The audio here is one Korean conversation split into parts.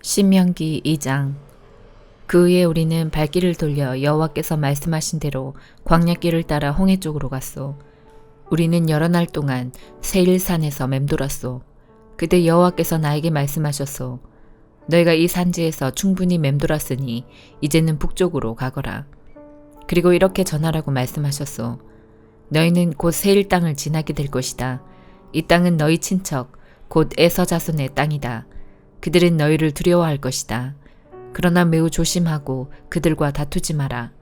신명기 2장. 그 후에 우리는 발길을 돌려 여호와께서 말씀하신 대로 광야길을 따라 홍해 쪽으로 갔소. 우리는 여러 날 동안 세일산에서 맴돌았소. 그때 여호와께서 나에게 말씀하셨소. 너희가 이 산지에서 충분히 맴돌았으니 이제는 북쪽으로 가거라. 그리고 이렇게 전하라고 말씀하셨소. 너희는 곧 세일 땅을 지나게 될 것이다. 이 땅은 너희 친척 곧 에서 자손의 땅이다. 그들은 너희를 두려워할 것이다. 그러나 매우 조심하고 그들과 다투지 마라.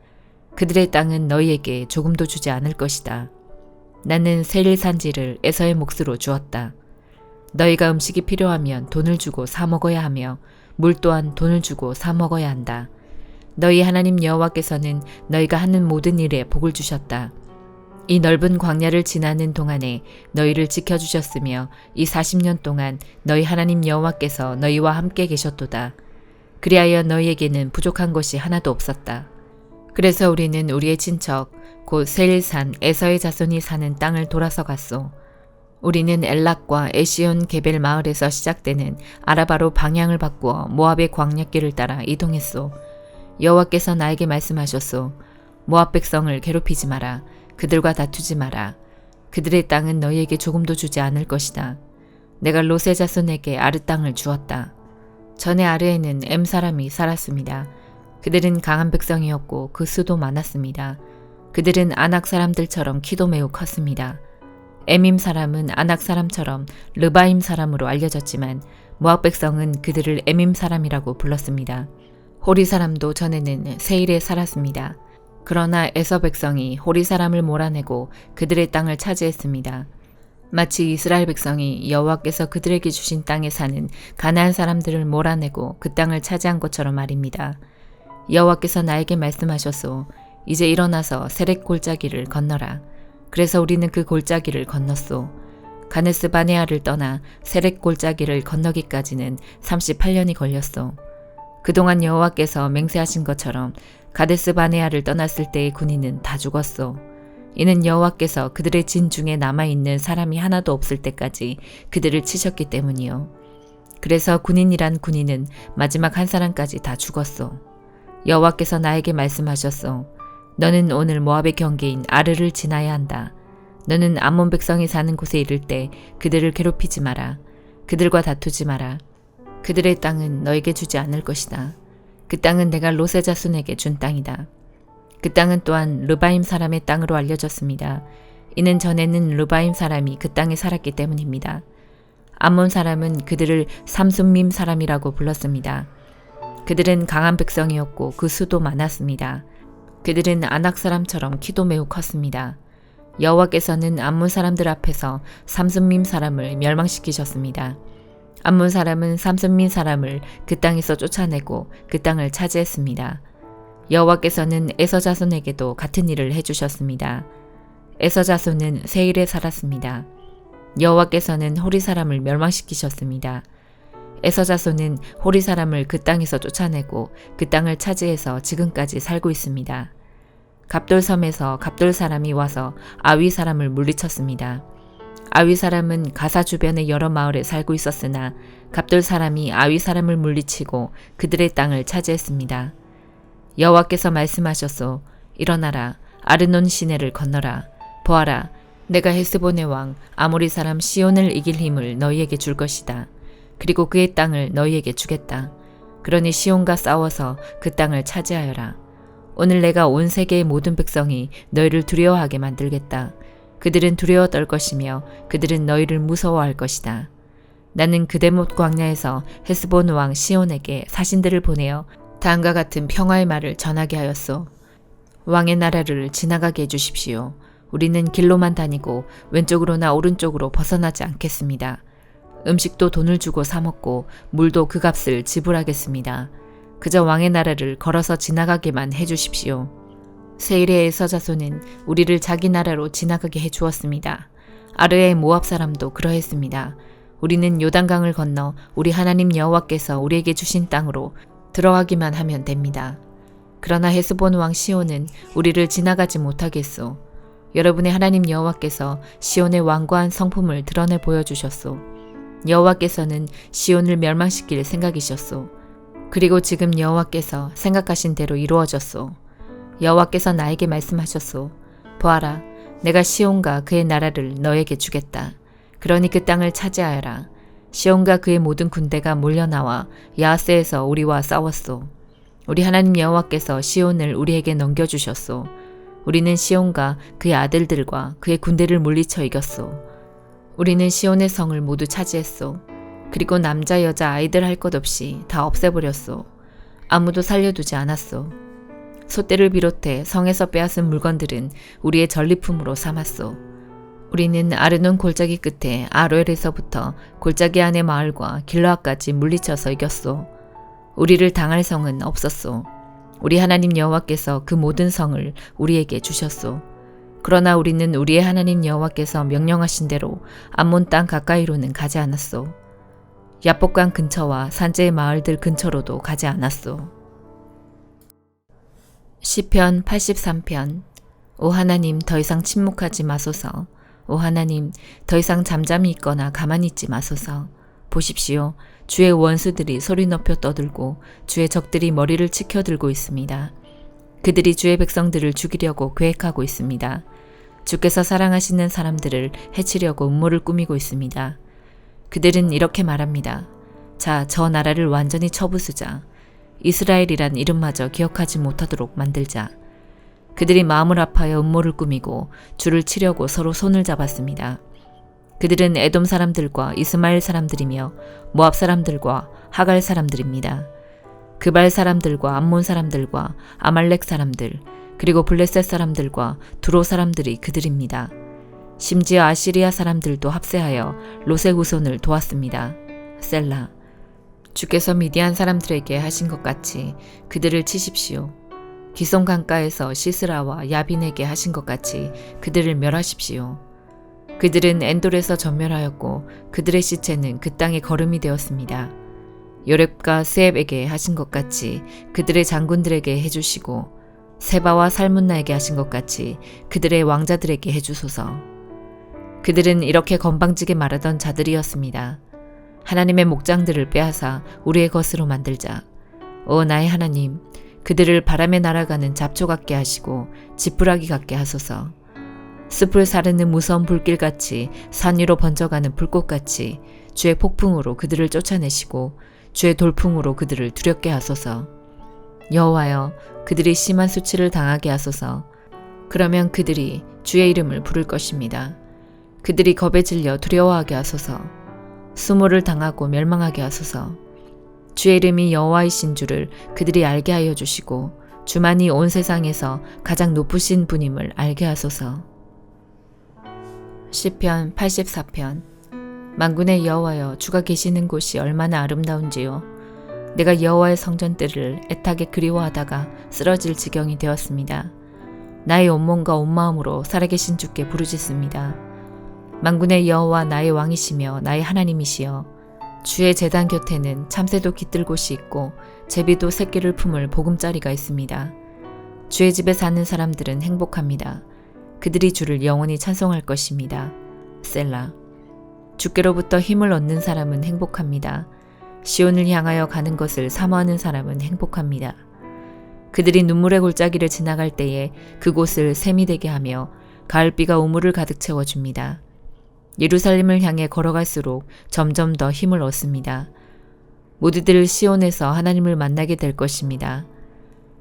그들의 땅은 너희에게 조금도 주지 않을 것이다. 나는 세일 산지를 에서의 몫으로 주었다. 너희가 음식이 필요하면 돈을 주고 사 먹어야 하며 물 또한 돈을 주고 사 먹어야 한다. 너희 하나님 여호와께서는 너희가 하는 모든 일에 복을 주셨다. 이 넓은 광야를 지나는 동안에 너희를 지켜주셨으며 이 40년 동안 너희 하나님 여호와께서 너희와 함께 계셨도다. 그리하여 너희에게는 부족한 것이 하나도 없었다. 그래서 우리는 우리의 친척 곧 세일산 에서의 자손이 사는 땅을 돌아서 갔소. 우리는 엘락과 에시온 게벨 마을에서 시작되는 아라바로 방향을 바꾸어 모압의 광야길을 따라 이동했소. 여호와께서 나에게 말씀하셨소. 모압 백성을 괴롭히지 마라. 그들과 다투지 마라. 그들의 땅은 너희에게 조금도 주지 않을 것이다. 내가 롯의 자손에게 아르 땅을 주었다. 전에 아르에는 엠 사람이 살았습니다. 그들은 강한 백성이었고 그 수도 많았습니다. 그들은 아낙 사람들처럼 키도 매우 컸습니다. 에밈 사람은 아낙 사람처럼 르바임 사람으로 알려졌지만 모압 백성은 그들을 에밈 사람이라고 불렀습니다. 호리 사람도 전에는 세일에 살았습니다. 그러나 에서 백성이 호리 사람을 몰아내고 그들의 땅을 차지했습니다. 마치 이스라엘 백성이 여호와께서 그들에게 주신 땅에 사는 가나안 사람들을 몰아내고 그 땅을 차지한 것처럼 말입니다. 여호와께서 나에게 말씀하셨소. 이제 일어나서 세렉 골짜기를 건너라. 그래서 우리는 그 골짜기를 건넜소. 가네스 바네아를 떠나 세렉 골짜기를 건너기까지는 38년이 걸렸소. 그동안 여호와께서 맹세하신 것처럼 가데스 바네아를 떠났을 때의 군인은 다 죽었소. 이는 여호와께서 그들의 진 중에 남아있는 사람이 하나도 없을 때까지 그들을 치셨기 때문이요. 그래서 군인이란 군인은 마지막 한 사람까지 다 죽었소. 여호와께서 나에게 말씀하셨소. 너는 오늘 모압의 경계인 아르를 지나야 한다. 너는 암몬 백성이 사는 곳에 이를 때 그들을 괴롭히지 마라. 그들과 다투지 마라. 그들의 땅은 너에게 주지 않을 것이다. 그 땅은 내가 롯의 자손에게 준 땅이다. 그 땅은 또한 르바임 사람의 땅으로 알려졌습니다. 이는 전에는 르바임 사람이 그 땅에 살았기 때문입니다. 암몬 사람은 그들을 삼순밈 사람이라고 불렀습니다. 그들은 강한 백성이었고 그 수도 많았습니다. 그들은 아낙 사람처럼 키도 매우 컸습니다. 여호와께서는 암몬 사람들 앞에서 삼순밈 사람을 멸망시키셨습니다. 암몬 사람은 삼순민 사람을 그 땅에서 쫓아내고 그 땅을 차지했습니다. 여호와께서는 에서 자손에게도 같은 일을 해주셨습니다. 에서 자손은 세일에 살았습니다. 여호와께서는 호리 사람을 멸망시키셨습니다. 에서 자손은 호리 사람을 그 땅에서 쫓아내고 그 땅을 차지해서 지금까지 살고 있습니다. 갑돌 섬에서 갑돌 사람이 와서 아위 사람을 물리쳤습니다. 아위 사람은 가사 주변의 여러 마을에 살고 있었으나 갑돌 사람이 아위 사람을 물리치고 그들의 땅을 차지했습니다. 여호와께서 말씀하셨소. 일어나라. 아르논 시내를 건너라. 보아라. 내가 헤스본의 왕 아모리 사람 시온을 이길 힘을 너희에게 줄 것이다. 그리고 그의 땅을 너희에게 주겠다. 그러니 시온과 싸워서 그 땅을 차지하여라. 오늘 내가 온 세계의 모든 백성이 너희를 두려워하게 만들겠다. 그들은 두려워 떨 것이며 그들은 너희를 무서워할 것이다. 나는 그대못 광야에서 헤스본 왕 시온에게 사신들을 보내어 다음과 같은 평화의 말을 전하게 하였소. 왕의 나라를 지나가게 해주십시오. 우리는 길로만 다니고 왼쪽으로나 오른쪽으로 벗어나지 않겠습니다. 음식도 돈을 주고 사 먹고 물도 그 값을 지불하겠습니다. 그저 왕의 나라를 걸어서 지나가게만 해주십시오. 세일의 에서 자손은 우리를 자기 나라로 지나가게 해주었습니다. 아르의 모압 사람도 그러했습니다. 우리는 요단강을 건너 우리 하나님 여호와께서 우리에게 주신 땅으로 들어가기만 하면 됩니다. 그러나 헤스본 왕 시온은 우리를 지나가지 못하겠소. 여러분의 하나님 여호와께서 시온의 완고한 성품을 드러내 보여주셨소. 여호와께서는 시온을 멸망시킬 생각이셨소. 그리고 지금 여호와께서 생각하신 대로 이루어졌소. 여호와께서 나에게 말씀하셨소. 보아라, 내가 시온과 그의 나라를 너에게 주겠다. 그러니 그 땅을 차지하여라. 시온과 그의 모든 군대가 몰려나와 야하스에서 우리와 싸웠소. 우리 하나님 여호와께서 시온을 우리에게 넘겨주셨소. 우리는 시온과 그의 아들들과 그의 군대를 물리쳐 이겼소. 우리는 시온의 성을 모두 차지했소. 그리고 남자 여자 아이들 할 것 없이 다 없애버렸소. 아무도 살려두지 않았소. 소떼를 비롯해 성에서 빼앗은 물건들은 우리의 전리품으로 삼았소. 우리는 아르논 골짜기 끝에 아로엘에서부터 골짜기 안의 마을과 길르앗까지 물리쳐서 이겼소. 우리를 당할 성은 없었소. 우리 하나님 여호와께서 그 모든 성을 우리에게 주셨소. 그러나 우리는 우리의 하나님 여호와께서 명령하신 대로 암몬 땅 가까이로는 가지 않았소. 야복강 근처와 산지의 마을들 근처로도 가지 않았소. 시편 83편. 오 하나님, 더 이상 침묵하지 마소서. 오 하나님, 더 이상 잠잠히 있거나 가만히 있지 마소서. 보십시오. 주의 원수들이 소리 높여 떠들고 주의 적들이 머리를 치켜들고 있습니다. 그들이 주의 백성들을 죽이려고 계획하고 있습니다. 주께서 사랑하시는 사람들을 해치려고 음모를 꾸미고 있습니다. 그들은 이렇게 말합니다. 자, 저 나라를 완전히 쳐부수자. 이스라엘이란 이름마저 기억하지 못하도록 만들자. 그들이 마음을 아파여 음모를 꾸미고 주를 치려고 서로 손을 잡았습니다. 그들은 에돔 사람들과 이스마엘 사람들이며 모압 사람들과 하갈 사람들입니다. 그발 사람들과 암몬 사람들과 아말렉 사람들, 그리고 블레셋 사람들과 두로 사람들이 그들입니다. 심지어 아시리아 사람들도 합세하여 롯의 후손을 도왔습니다. 셀라. 주께서 미디안 사람들에게 하신 것 같이 그들을 치십시오. 기쏨 강가에서 시스라와 야빈에게 하신 것 같이 그들을 멸하십시오. 그들은 엔돌에서 전멸하였고 그들의 시체는 그 땅의 거름이 되었습니다. 요렙과 스앱에게 하신 것 같이 그들의 장군들에게 해주시고 세바와 살문나에게 하신 것 같이 그들의 왕자들에게 해주소서. 그들은 이렇게 건방지게 말하던 자들이었습니다. 하나님의 목장들을 빼앗아 우리의 것으로 만들자. 오 나의 하나님, 그들을 바람에 날아가는 잡초 같게 하시고 지푸라기 같게 하소서. 숲을 사르는 무서운 불길같이 산 위로 번져가는 불꽃같이 주의 폭풍으로 그들을 쫓아내시고 주의 돌풍으로 그들을 두렵게 하소서. 여호와여, 그들이 심한 수치를 당하게 하소서. 그러면 그들이 주의 이름을 부를 것입니다. 그들이 겁에 질려 두려워하게 하소서. 수모를 당하고 멸망하게 하소서. 주의 이름이 여호와이신 줄을 그들이 알게 하여 주시고 주만이 온 세상에서 가장 높으신 분임을 알게 하소서. 시편 84편. 만군의 여호와여, 주가 계시는 곳이 얼마나 아름다운지요. 내가 여호와의 성전들을 애타게 그리워하다가 쓰러질 지경이 되었습니다. 나의 온몸과 온 마음으로 살아계신 주께 부르짖습니다. 만군의 여호와 나의 왕이시며 나의 하나님이시여, 주의 제단 곁에는 참새도 깃들 곳이 있고 제비도 새끼를 품을 보금자리가 있습니다. 주의 집에 사는 사람들은 행복합니다. 그들이 주를 영원히 찬송할 것입니다. 셀라. 주께로부터 힘을 얻는 사람은 행복합니다. 시온을 향하여 가는 것을 사모하는 사람은 행복합니다. 그들이 눈물의 골짜기를 지나갈 때에 그곳을 샘이 되게 하며 가을비가 우물을 가득 채워줍니다. 예루살렘을 향해 걸어갈수록 점점 더 힘을 얻습니다. 모두들 시온에서 하나님을 만나게 될 것입니다.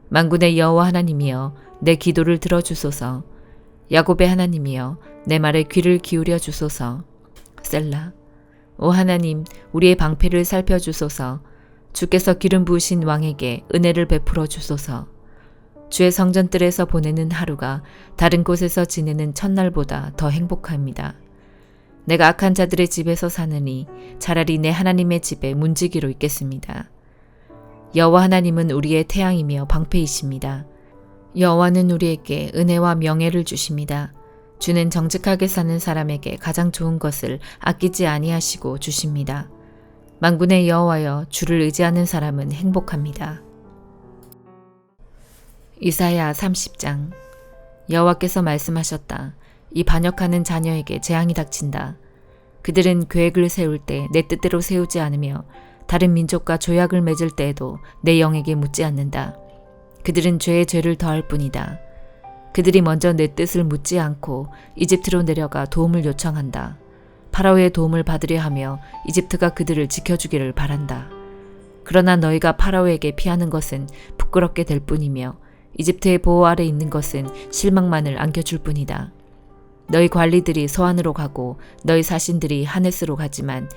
만군의 여호와 하나님이여, 내 기도를 들어주소서. 야곱의 하나님이여, 내 말에 귀를 기울여 주소서. 셀라. 오 하나님, 우리의 방패를 살펴주소서. 주께서 기름 부으신 왕에게 은혜를 베풀어 주소서. 주의 성전들에서 보내는 하루가 다른 곳에서 지내는 첫날보다 더 행복합니다. 내가 악한 자들의 집에서 사느니 차라리 내 하나님의 집에 문지기로 있겠습니다. 여호와 하나님은 우리의 태양이며 방패이십니다. 여호와는 우리에게 은혜와 명예를 주십니다. 주는 정직하게 사는 사람에게 가장 좋은 것을 아끼지 아니하시고 주십니다. 만군의 여호와여, 주를 의지하는 사람은 행복합니다. 이사야 30장. 여호와께서 말씀하셨다. 이 반역하는 자녀에게 재앙이 닥친다. 그들은 계획을 세울 때 내 뜻대로 세우지 않으며 다른 민족과 조약을 맺을 때에도 내 영에게 묻지 않는다. 그들은 죄에 죄를 더할 뿐이다. 그들이 먼저 내 뜻을 묻지 않고 이집트로 내려가 도움을 요청한다. 파라오의 도움을 받으려 하며 이집트가 그들을 지켜주기를 바란다. 그러나 너희가 파라오에게 피하는 것은 부끄럽게 될 뿐이며 이집트의 보호 아래 있는 것은 실망만을 안겨줄 뿐이다. 너희 관리들이 소안으로 가고 너희 사신들이 하네스로 가지만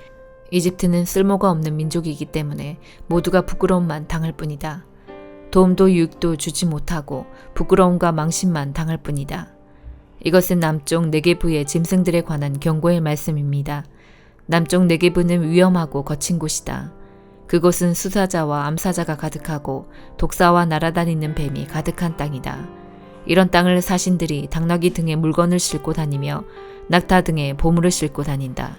이집트는 쓸모가 없는 민족이기 때문에 모두가 부끄러움만 당할 뿐이다. 도움도 유익도 주지 못하고 부끄러움과 망신만 당할 뿐이다. 이것은 남쪽 네게부의 짐승들에 관한 경고의 말씀입니다. 남쪽 네게부는 위험하고 거친 곳이다. 그곳은 수사자와 암사자가 가득하고 독사와 날아다니는 뱀이 가득한 땅이다. 이런 땅을 사신들이 당나귀 등에 물건을 싣고 다니며 낙타 등에 보물을 싣고 다닌다.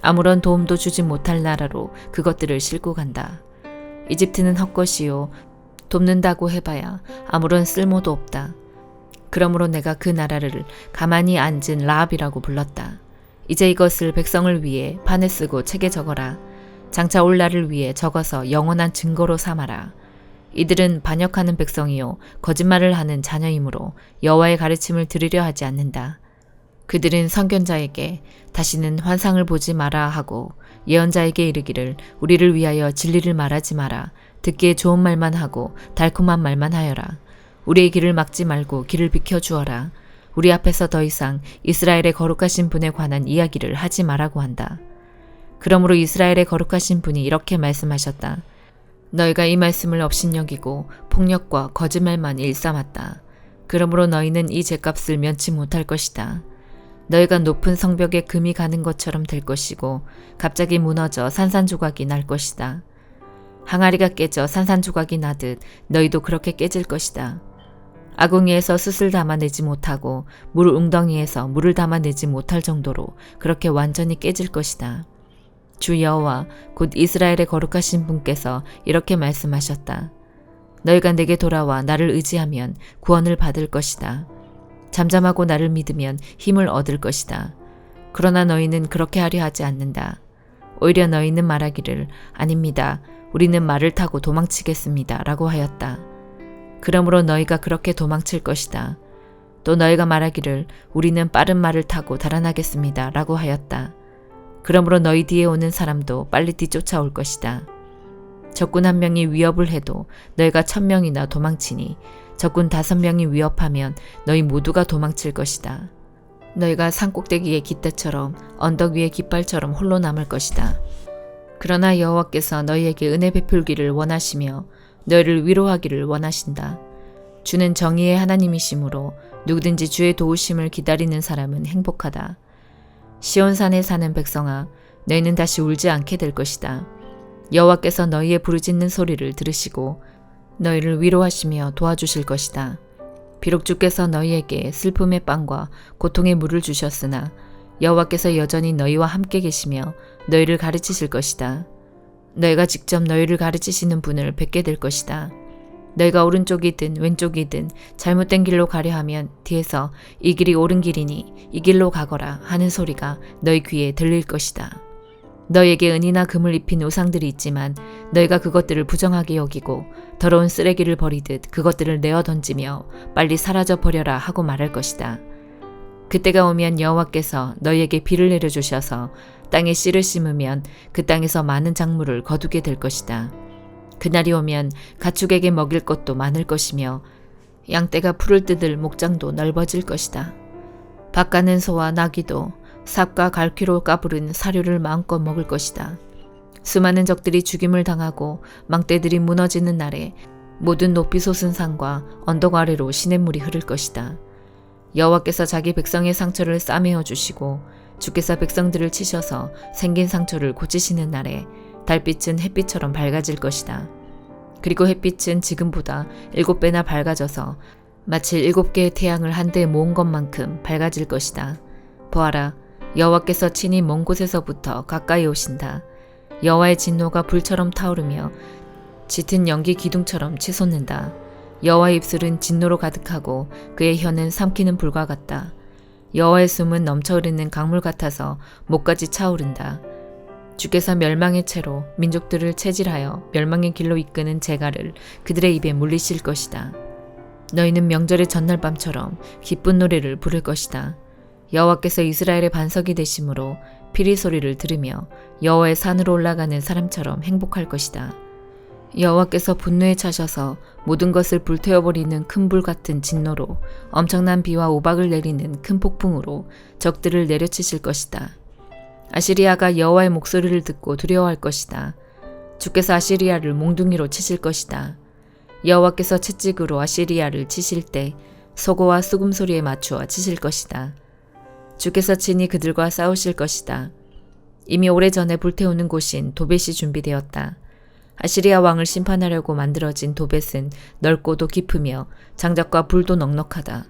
아무런 도움도 주지 못할 나라로 그것들을 싣고 간다. 이집트는 헛것이요 돕는다고 해봐야 아무런 쓸모도 없다. 그러므로 내가 그 나라를 가만히 앉은 라합이라고 불렀다. 이제 이것을 백성을 위해 판에 쓰고 책에 적어라. 장차 올 날을 위해 적어서 영원한 증거로 삼아라. 이들은 반역하는 백성이요 거짓말을 하는 자녀이므로 여호와의 가르침을 들으려 하지 않는다. 그들은 선견자에게 다시는 환상을 보지 마라 하고 예언자에게 이르기를 우리를 위하여 진리를 말하지 마라. 듣기에 좋은 말만 하고 달콤한 말만 하여라. 우리의 길을 막지 말고 길을 비켜주어라. 우리 앞에서 더 이상 이스라엘의 거룩하신 분에 관한 이야기를 하지 말라고 한다. 그러므로 이스라엘의 거룩하신 분이 이렇게 말씀하셨다. 너희가 이 말씀을 업신여기고 폭력과 거짓말만 일삼았다. 그러므로 너희는 이 죄값을 면치 못할 것이다. 너희가 높은 성벽에 금이 가는 것처럼 될 것이고 갑자기 무너져 산산조각이 날 것이다. 항아리가 깨져 산산조각이 나듯 너희도 그렇게 깨질 것이다. 아궁이에서 숯을 담아내지 못하고 물 웅덩이에서 물을 담아내지 못할 정도로 그렇게 완전히 깨질 것이다. 주 여호와 곧 이스라엘의 거룩하신 분께서 이렇게 말씀하셨다. 너희가 내게 돌아와 나를 의지하면 구원을 받을 것이다. 잠잠하고 나를 믿으면 힘을 얻을 것이다. 그러나 너희는 그렇게 하려 하지 않는다. 오히려 너희는 말하기를 아닙니다. 우리는 말을 타고 도망치겠습니다. 라고 하였다. 그러므로 너희가 그렇게 도망칠 것이다. 또 너희가 말하기를 우리는 빠른 말을 타고 달아나겠습니다. 라고 하였다. 그러므로 너희 뒤에 오는 사람도 빨리 뒤쫓아올 것이다. 적군 1명이 위협을 해도 너희가 1000명이나 도망치니 적군 5명이 위협하면 너희 모두가 도망칠 것이다. 너희가 산꼭대기의 깃대처럼 언덕 위의 깃발처럼 홀로 남을 것이다. 그러나 여호와께서 너희에게 은혜 베풀기를 원하시며 너희를 위로하기를 원하신다. 주는 정의의 하나님이시므로 누구든지 주의 도우심을 기다리는 사람은 행복하다. 시온산에 사는 백성아, 너희는 다시 울지 않게 될 것이다. 여호와께서 너희의 부르짖는 소리를 들으시고 너희를 위로하시며 도와주실 것이다. 비록 주께서 너희에게 슬픔의 빵과 고통의 물을 주셨으나 여호와께서 여전히 너희와 함께 계시며 너희를 가르치실 것이다. 너희가 직접 너희를 가르치시는 분을 뵙게 될 것이다. 너희가 오른쪽이든 왼쪽이든 잘못된 길로 가려 하면 뒤에서 이 길이 옳은 길이니 이 길로 가거라 하는 소리가 너희 귀에 들릴 것이다. 너희에게 은이나 금을 입힌 우상들이 있지만 너희가 그것들을 부정하게 여기고 더러운 쓰레기를 버리듯 그것들을 내어 던지며 빨리 사라져 버려라 하고 말할 것이다. 그때가 오면 여호와께서 너희에게 비를 내려주셔서 땅에 씨를 심으면 그 땅에서 많은 작물을 거두게 될 것이다. 그날이 오면 가축에게 먹일 것도 많을 것이며 양떼가 풀을 뜯을 목장도 넓어질 것이다. 밭가는 소와 나귀도 삽과 갈퀴로 까부른 사료를 마음껏 먹을 것이다. 수많은 적들이 죽임을 당하고 망대들이 무너지는 날에 모든 높이 솟은 산과 언덕 아래로 시냇물이 흐를 것이다. 여호와께서 자기 백성의 상처를 싸매어 주시고 주께서 백성들을 치셔서 생긴 상처를 고치시는 날에 달빛은 햇빛처럼 밝아질 것이다. 그리고 햇빛은 지금보다 7배나 밝아져서 마치 7개의 태양을 한데 모은 것만큼 밝아질 것이다. 보아라, 여호와께서 친히 먼 곳에서부터 가까이 오신다. 여호와의 진노가 불처럼 타오르며 짙은 연기 기둥처럼 치솟는다. 여호와의 입술은 진노로 가득하고 그의 혀는 삼키는 불과 같다. 여호와의 숨은 넘쳐 흐르는 강물 같아서 목까지 차오른다. 주께서 멸망의 채로 민족들을 체질하여 멸망의 길로 이끄는 재갈을 그들의 입에 물리실 것이다. 너희는 명절의 전날 밤처럼 기쁜 노래를 부를 것이다. 여호와께서 이스라엘의 반석이 되심으로 피리 소리를 들으며 여호와의 산으로 올라가는 사람처럼 행복할 것이다. 여호와께서 분노에 차셔서 모든 것을 불태워버리는 큰 불 같은 진노로 엄청난 비와 우박을 내리는 큰 폭풍으로 적들을 내려치실 것이다. 아시리아가 여호와의 목소리를 듣고 두려워할 것이다. 주께서 아시리아를 몽둥이로 치실 것이다. 여호와께서 채찍으로 아시리아를 치실 때 소고와 수금 소리에 맞추어 치실 것이다. 주께서 친히 그들과 싸우실 것이다. 이미 오래전에 불태우는 곳인 도벳이 준비되었다. 아시리아 왕을 심판하려고 만들어진 도벳은 넓고도 깊으며 장작과 불도 넉넉하다.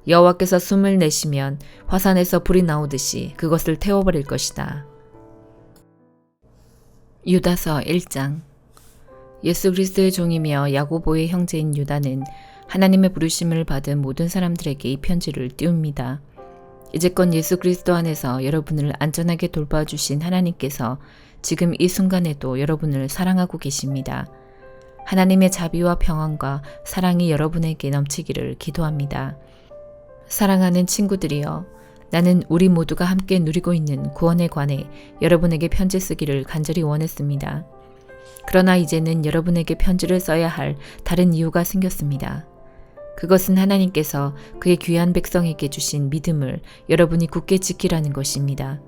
여호와께서 숨을 내쉬면 화산에서 불이 나오듯이 그것을 태워버릴 것이다. 유다서 1장. 예수 그리스도의 종이며 야고보의 형제인 유다는 하나님의 부르심을 받은 모든 사람들에게 이 편지를 띄웁니다. 이제껏 예수 그리스도 안에서 여러분을 안전하게 돌봐주신 하나님께서 지금 이 순간에도 여러분을 사랑하고 계십니다. 하나님의 자비와 평안과 사랑이 여러분에게 넘치기를 기도합니다. 사랑하는 친구들이여, 나는 우리 모두가 함께 누리고 있는 구원에 관해 여러분에게 편지 쓰기를 간절히 원했습니다. 그러나 이제는 여러분에게 편지를 써야 할 다른 이유가 생겼습니다. 그것은 하나님께서 그의 귀한 백성에게 주신 믿음을 여러분이 굳게 지키라는 것입니다.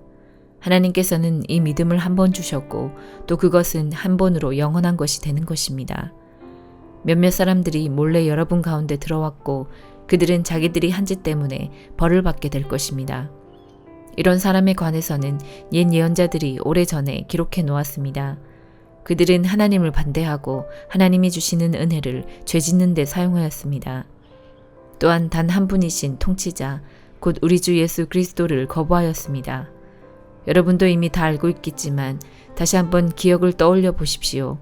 하나님께서는 이 믿음을 한 번 주셨고 또 그것은 한 번으로 영원한 것이 되는 것입니다. 몇몇 사람들이 몰래 여러분 가운데 들어왔고 그들은 자기들이 한 짓 때문에 벌을 받게 될 것입니다. 이런 사람에 관해서는 옛 예언자들이 오래전에 기록해 놓았습니다. 그들은 하나님을 반대하고 하나님이 주시는 은혜를 죄 짓는 데 사용하였습니다. 또한 단 한 분이신 통치자, 곧 우리 주 예수 그리스도를 거부하였습니다. 여러분도 이미 다 알고 있겠지만 다시 한번 기억을 떠올려 보십시오.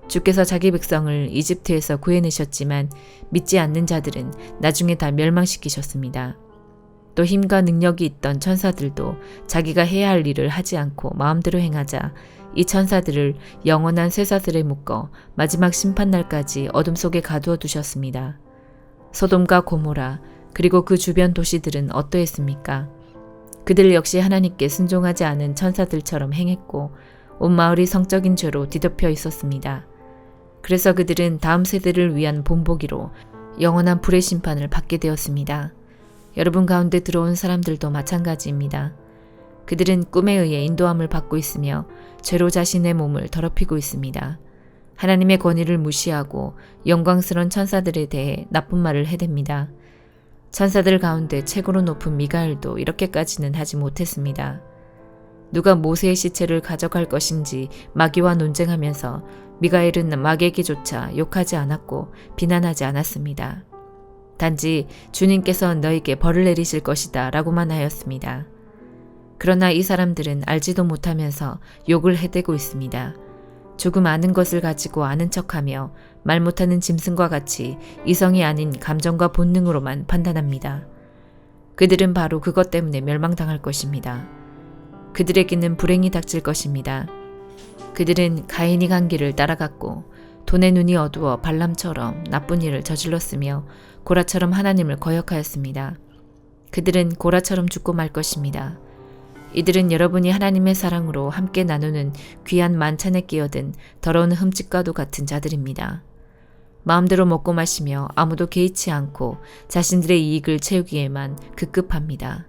주께서 자기 백성을 이집트에서 구해내셨지만 믿지 않는 자들은 나중에 다 멸망시키셨습니다. 또 힘과 능력이 있던 천사들도 자기가 해야 할 일을 하지 않고 마음대로 행하자 이 천사들을 영원한 쇠사슬에 묶어 마지막 심판날까지 어둠 속에 가두어 두셨습니다. 소돔과 고모라 그리고 그 주변 도시들은 어떠했습니까? 그들 역시 하나님께 순종하지 않은 천사들처럼 행했고 온 마을이 성적인 죄로 뒤덮여 있었습니다. 그래서 그들은 다음 세대를 위한 본보기로 영원한 불의 심판을 받게 되었습니다. 여러분 가운데 들어온 사람들도 마찬가지입니다. 그들은 꿈에 의해 인도함을 받고 있으며 죄로 자신의 몸을 더럽히고 있습니다. 하나님의 권위를 무시하고 영광스러운 천사들에 대해 나쁜 말을 해댑니다. 천사들 가운데 최고로 높은 미가엘도 이렇게까지는 하지 못했습니다. 누가 모세의 시체를 가져갈 것인지 마귀와 논쟁하면서 미가엘은 마귀에게조차 욕하지 않았고 비난하지 않았습니다. 단지 주님께서 너에게 벌을 내리실 것이다 라고만 하였습니다. 그러나 이 사람들은 알지도 못하면서 욕을 해대고 있습니다. 조금 아는 것을 가지고 아는 척하며 말 못하는 짐승과 같이 이성이 아닌 감정과 본능으로만 판단합니다. 그들은 바로 그것 때문에 멸망당할 것입니다. 그들에게는 불행이 닥칠 것입니다. 그들은 가인이 간 길을 따라갔고 돈의 눈이 어두워 발람처럼 나쁜 일을 저질렀으며 고라처럼 하나님을 거역하였습니다. 그들은 고라처럼 죽고 말 것입니다. 이들은 여러분이 하나님의 사랑으로 함께 나누는 귀한 만찬에 끼어든 더러운 흠집과도 같은 자들입니다. 마음대로 먹고 마시며 아무도 개의치 않고 자신들의 이익을 채우기에만 급급합니다.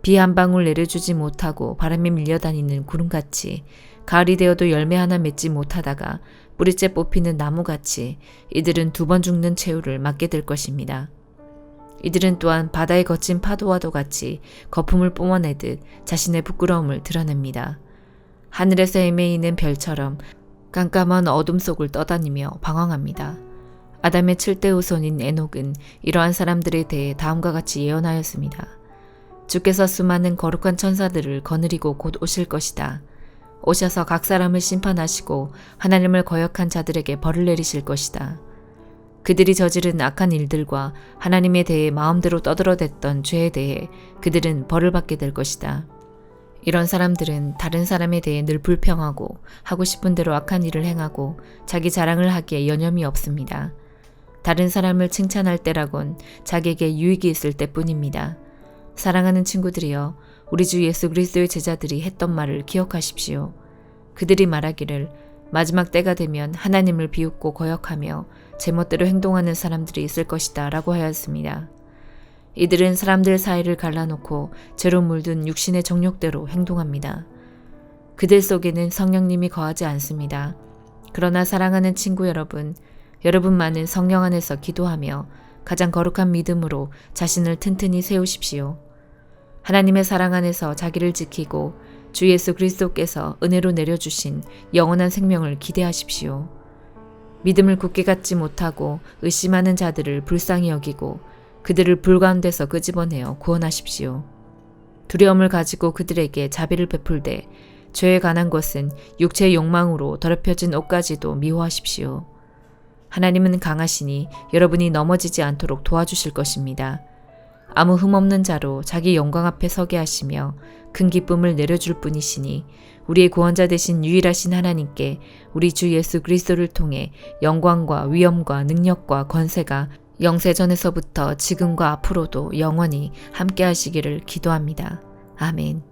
비 한 방울 내려주지 못하고 바람에 밀려다니는 구름같이 가을이 되어도 열매 하나 맺지 못하다가 뿌리째 뽑히는 나무같이 이들은 2번 죽는 최후를 맞게 될 것입니다. 이들은 또한 바다의 거친 파도와도 같이 거품을 뿜어내듯 자신의 부끄러움을 드러냅니다. 하늘에서 헤매이는 별처럼 깜깜한 어둠 속을 떠다니며 방황합니다. 아담의 7대 후손인 에녹은 이러한 사람들에 대해 다음과 같이 예언하였습니다. 주께서 수많은 거룩한 천사들을 거느리고 곧 오실 것이다. 오셔서 각 사람을 심판하시고 하나님을 거역한 자들에게 벌을 내리실 것이다. 그들이 저지른 악한 일들과 하나님에 대해 마음대로 떠들어댔던 죄에 대해 그들은 벌을 받게 될 것이다. 이런 사람들은 다른 사람에 대해 늘 불평하고 하고 싶은 대로 악한 일을 행하고 자기 자랑을 하기에 여념이 없습니다. 다른 사람을 칭찬할 때라곤 자기에게 유익이 있을 때뿐입니다. 사랑하는 친구들이여, 우리 주 예수 그리스도의 제자들이 했던 말을 기억하십시오. 그들이 말하기를 마지막 때가 되면 하나님을 비웃고 거역하며 제멋대로 행동하는 사람들이 있을 것이다 라고 하였습니다. 이들은 사람들 사이를 갈라놓고 죄로 물든 육신의 정욕대로 행동합니다. 그들 속에는 성령님이 거하지 않습니다. 그러나 사랑하는 친구 여러분, 여러분만은 성령 안에서 기도하며 가장 거룩한 믿음으로 자신을 튼튼히 세우십시오. 하나님의 사랑 안에서 자기를 지키고 주 예수 그리스도께서 은혜로 내려주신 영원한 생명을 기대하십시오. 믿음을 굳게 갖지 못하고 의심하는 자들을 불쌍히 여기고 그들을 불 가운데서 끄집어내어 구원하십시오. 두려움을 가지고 그들에게 자비를 베풀되 죄에 관한 것은 육체의 욕망으로 더럽혀진 옷까지도 미워하십시오. 하나님은 강하시니 여러분이 넘어지지 않도록 도와주실 것입니다. 아무 흠없는 자로 자기 영광 앞에 서게 하시며 큰 기쁨을 내려줄 뿐이시니 우리의 구원자 되신 유일하신 하나님께 우리 주 예수 그리스도를 통해 영광과 위엄과 능력과 권세가 영세전에서부터 지금과 앞으로도 영원히 함께 하시기를 기도합니다. 아멘.